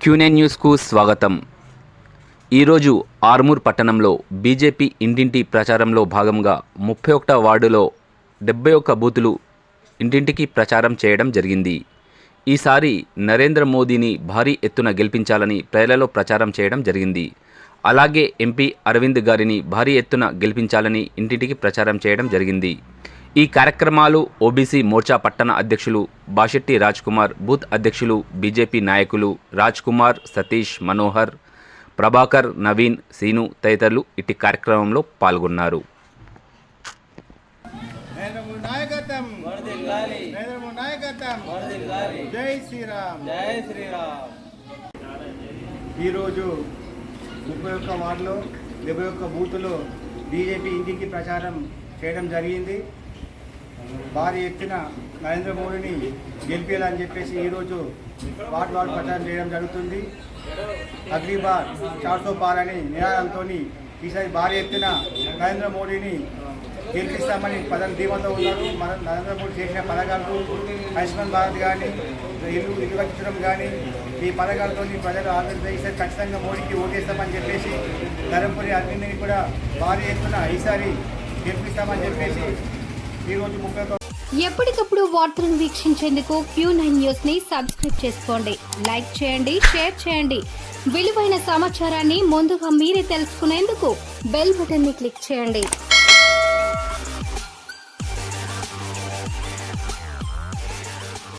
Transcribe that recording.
Quinine న్యూస్కు స్వాగతం. ఈరోజు ఆర్మూర్ పట్టణంలో బీజేపీ ఇంటింటి ప్రచారంలో భాగంగా 31వ వార్డులో 71 బూతులు ఇంటింటికి ప్రచారం చేయడం జరిగింది. ఈసారి నరేంద్ర మోదీని భారీ ఎత్తున గెలిపించాలని ప్రజలలో ప్రచారం చేయడం జరిగింది. అలాగే ఎంపీ అరవింద్ గారిని భారీ ఎత్తున గెలిపించాలని ఇంటింటికి ప్రచారం చేయడం జరిగింది. ఈ కార్యక్రమాలు ఓబీసీ మోర్చా పట్టణ అధ్యక్షులు బాషెట్టి రాజ్ కుమార్, బూత్ అధ్యక్షులు బీజేపీ నాయకులు రాజ్ కుమార్, సతీష్, మనోహర్, ప్రభాకర్, నవీన్, సీను తదితరులు ఇట్టి కార్యక్రమంలో పాల్గొన్నారు. ఈరోజు 31 వార్డులో 71 బూతులో బీజేపీ ఇంటికి ప్రచారం చేయడం జరిగింది. భారీ ఎత్తున నరేంద్ర మోడీని గెలిపేయాలని చెప్పేసి ఈరోజు వార్డు ప్రచారం చేయడం జరుగుతుంది. అగ్లీ బార్ 400 పార్ అనే నినాదంతో ఈసారి భారీ ఎత్తున నరేంద్ర మోడీని గెలిపిస్తామని ప్రజలు ధీమాతో ఉన్నారు. నరేంద్ర మోడీ చేసిన పథకాలు ఆయుష్మాన్ భారత్ కానీ, ఇల్లు కట్టించడం కానీ, ఈ పథకాలతో ప్రజలు ఆదరిస్తే ఖచ్చితంగా మోడీకి ఓటేస్తామని చెప్పేసి ధర్మపురి అరవింద్ని కూడా భారీ ఎత్తున ఈసారి గెలిపిస్తామని చెప్పేసి ఈరోజు 30. ఎప్పటికప్పుడు వార్తలను వీక్షించేందుకు Q9 న్యూస్ ని సబ్స్క్రైబ్ చేసుకోండి, లైక్ చేయండి, షేర్ చేయండి. విలువైన సమాచారాన్ని ముందుగా మీరే తెలుసుకునేందుకు బెల్ బటన్ ని క్లిక్ చేయండి.